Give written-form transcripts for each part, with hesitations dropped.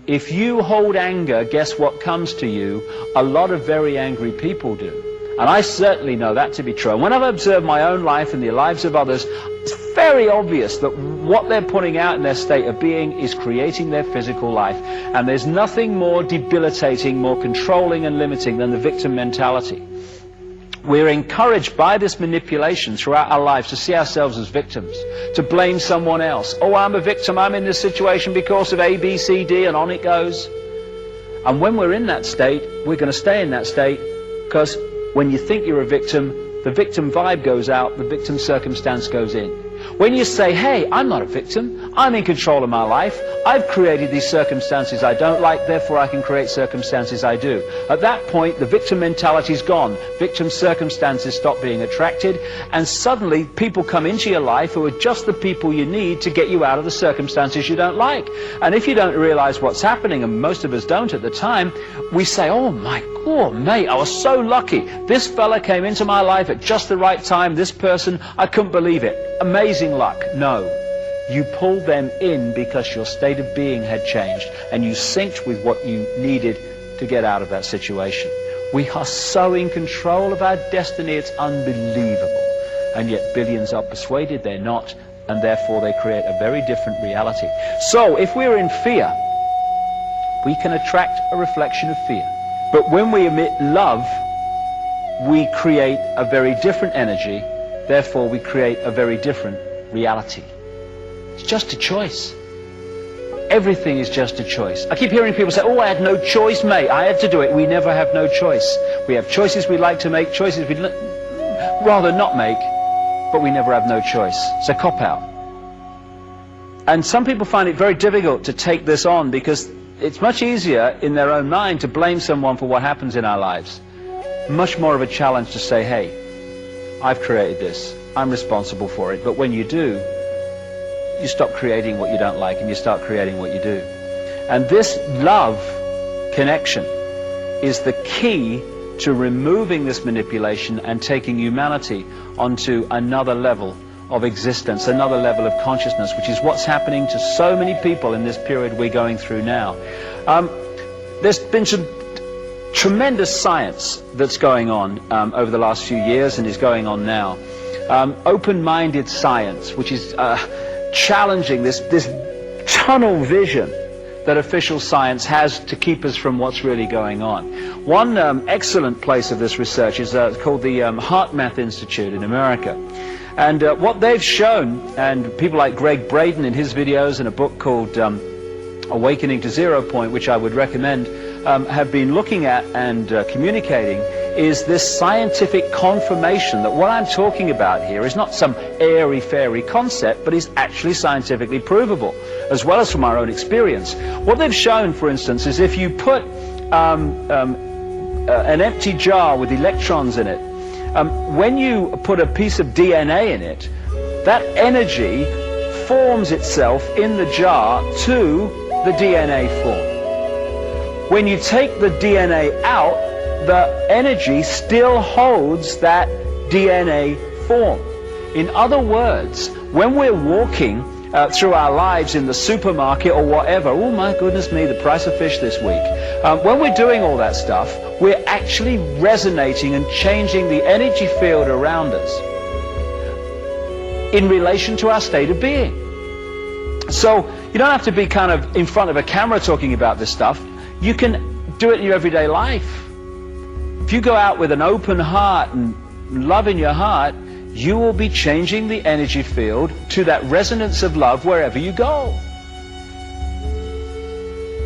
if you hold anger, guess what comes to you? A lot of very angry people do. And I certainly know that to be true. And when I've observed my own life and the lives of others, it's very obvious that what they're putting out in their state of being is creating their physical life. And there's nothing more debilitating, more controlling and limiting than the victim mentality. We're encouraged by this manipulation throughout our lives to see ourselves as victims, to blame someone else. Oh, I'm a victim, I'm in this situation because of A, B, C, D, and on it goes. And when we're in that state, we're going to stay in that state, because when you think you're a victim, the victim vibe goes out, the victim circumstance goes in. When you say, hey, I'm not a victim, I'm in control of my life, I've created these circumstances I don't like, therefore I can create circumstances I do. At that point, the victim mentality's gone. Victim circumstances stop being attracted, and suddenly people come into your life who are just the people you need to get you out of the circumstances you don't like. And if you don't realize what's happening, and most of us don't at the time, we say, oh my God, mate, I was so lucky. This fella came into my life at just the right time, this person, I couldn't believe it. Amazing luck. No. You pulled them in because your state of being had changed, and you synced with what you needed to get out of that situation. We are so in control of our destiny, it's unbelievable. And yet billions are persuaded they're not, and therefore they create a very different reality. So if we're in fear, we can attract a reflection of fear. But when we emit love, we create a very different energy, therefore we create a very different reality. It's just a choice. Everything is just a choice. I keep hearing people say, oh, I had no choice, mate. I had to do it. We never have no choice. We have choices we'd like to make, choices we'd rather not make, but we never have no choice. It's a cop-out. And some people find it very difficult to take this on, because it's much easier in their own mind to blame someone for what happens in our lives. Much more of a challenge to say, hey, I've created this. I'm responsible for it. But when you do, you stop creating what you don't like and you start creating what you do. And this love connection is the key to removing this manipulation and taking humanity onto another level of existence, another level of consciousness, which is what's happening to so many people in this period we're going through now. There's been some tremendous science that's going on over the last few years and is going on now. Open-minded science, which is challenging this tunnel vision that official science has to keep us from what's really going on. One excellent place of this research is called the HeartMath Institute in America. And what they've shown, and people like Greg Braden in his videos and a book called Awakening to Zero Point, which I would recommend, have been looking at and communicating, is this scientific confirmation that what I'm talking about here is not some airy-fairy concept, but is actually scientifically provable, as well as from our own experience. What they've shown, for instance, is if you put an empty jar with electrons in it, when you put a piece of DNA in it, that energy forms itself in the jar to the DNA form. When you take the DNA out, the energy still holds that DNA form. In other words, when we're walking through our lives in the supermarket or whatever, oh my goodness me, the price of fish this week. When we're doing all that stuff, we're actually resonating and changing the energy field around us in relation to our state of being. So you don't have to be kind of in front of a camera talking about this stuff. You can do it in your everyday life. If you go out with an open heart and love in your heart, you will be changing the energy field to that resonance of love wherever you go.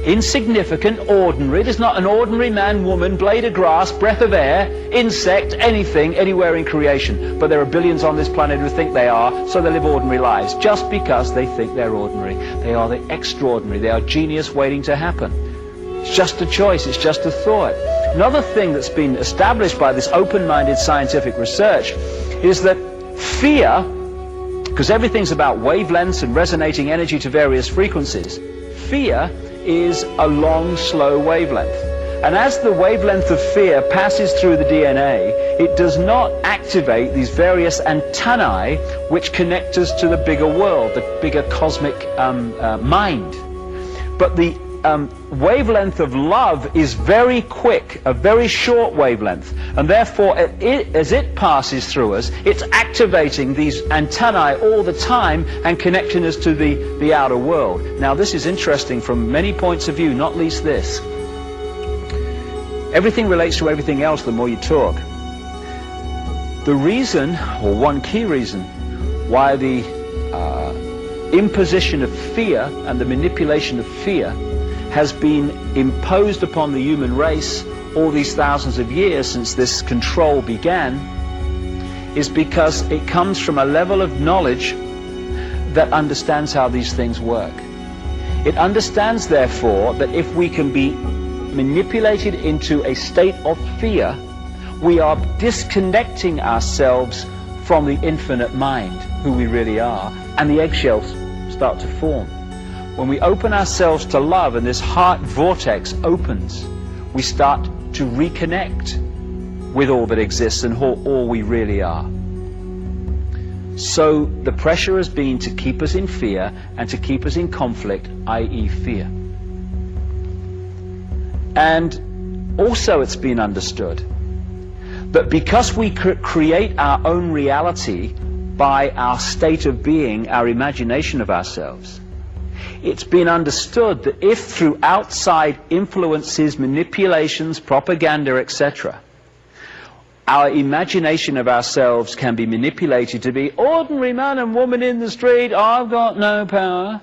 Insignificant, ordinary. There's not an ordinary man, woman, blade of grass, breath of air, insect, anything, anywhere in creation. But there are billions on this planet who think they are, so they live ordinary lives. Just because they think they're ordinary. They are the extraordinary. They are genius waiting to happen. It's just a choice. It's just a thought. Another thing that's been established by this open-minded scientific research is that fear, because everything's about wavelengths and resonating energy to various frequencies, fear is a long, slow wavelength. And as the wavelength of fear passes through the DNA, it does not activate these various antennae which connect us to the bigger world, the bigger cosmic mind. But the wavelength of love is very quick, a very short wavelength, and therefore as it passes through us, it's activating these antennae all the time and connecting us to the outer world. Now this is interesting from many points of view, not least this. Everything relates to everything else the more you talk. The reason, or one key reason, why the imposition of fear and the manipulation of fear has been imposed upon the human race all these thousands of years since this control began is because it comes from a level of knowledge that understands how these things work. It understands, therefore, that if we can be manipulated into a state of fear, we are disconnecting ourselves from the infinite mind, who we really are, and the eggshells start to form. When we open ourselves to love and this heart vortex opens, we start to reconnect with all that exists and all we really are. So the pressure has been to keep us in fear and to keep us in conflict, i.e. fear. And also it's been understood that because we create our own reality by our state of being, our imagination of ourselves, it's been understood that if through outside influences, manipulations, propaganda, etc., our imagination of ourselves can be manipulated to be ordinary man and woman in the street, I've got no power,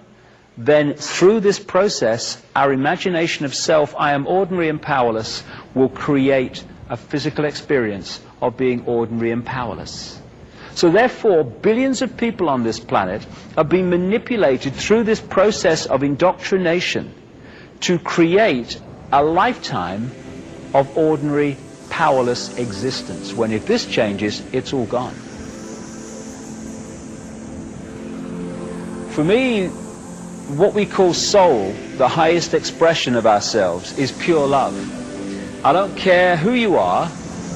then through this process, our imagination of self, I am ordinary and powerless, will create a physical experience of being ordinary and powerless. So therefore, billions of people on this planet are being manipulated through this process of indoctrination to create a lifetime of ordinary, powerless existence, when if this changes, it's all gone. For me, what we call soul, the highest expression of ourselves, is pure love. I don't care who you are,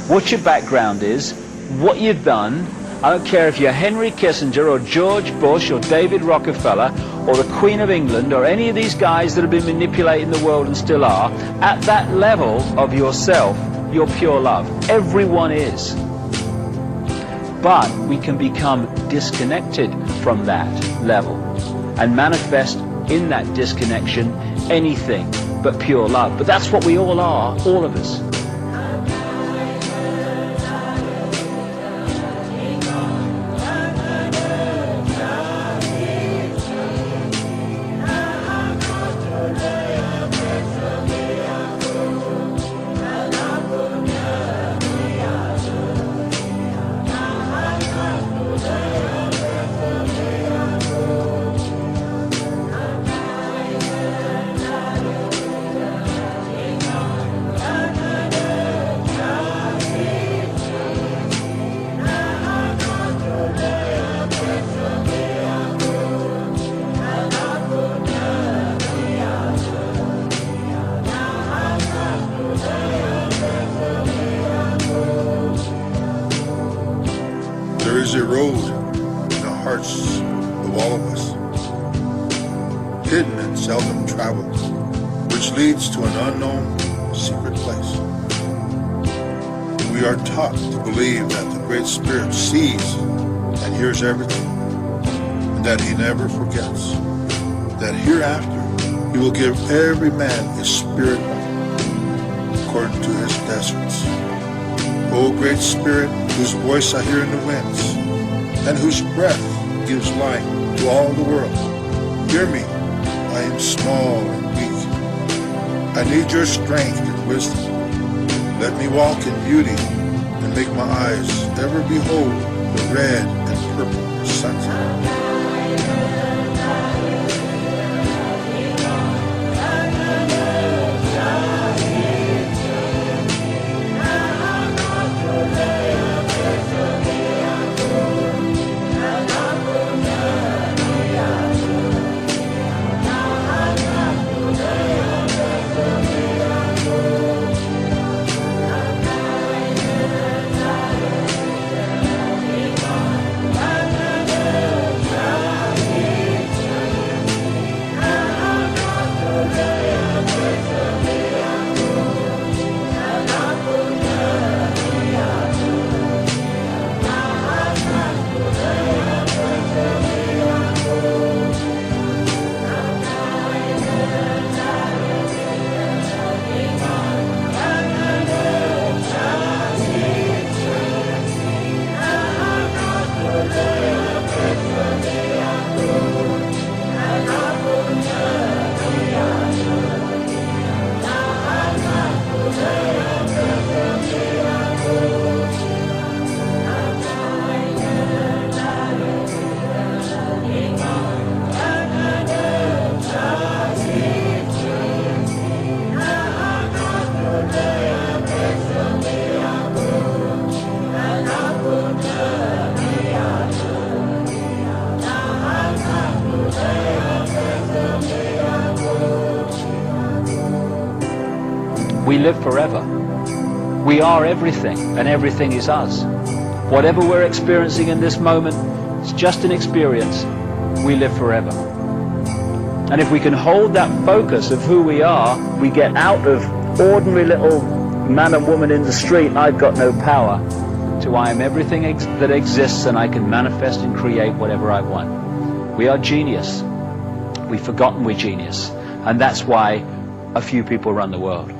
what your background is, what you've done. I don't care if you're Henry Kissinger or George Bush or David Rockefeller or the Queen of England or any of these guys that have been manipulating the world and still are. At that level of yourself, you're pure love. Everyone is. But we can become disconnected from that level and manifest in that disconnection anything but pure love. But that's what we all are, all of us. There is a road in the hearts of all of us, hidden and seldom traveled, which leads to an unknown, secret place. We are taught to believe that the Great Spirit sees and hears everything, and that He never forgets, that hereafter He will give every man his spirit according to his deserts. O Great Spirit, whose voice I hear in the winds, and whose breath gives life to all the world, hear me. I am small and weak. I need your strength and wisdom. Let me walk in beauty and make my eyes ever behold the red and purple sunset. We live forever. We are everything, and everything is us. Whatever we're experiencing in this moment, it's just an experience. We live forever. And if we can hold that focus of who we are, we get out of ordinary little man and woman in the street, I've got no power, to I am everything that exists and I can manifest and create whatever I want. We are genius. We've forgotten we're genius. And that's why a few people run the world.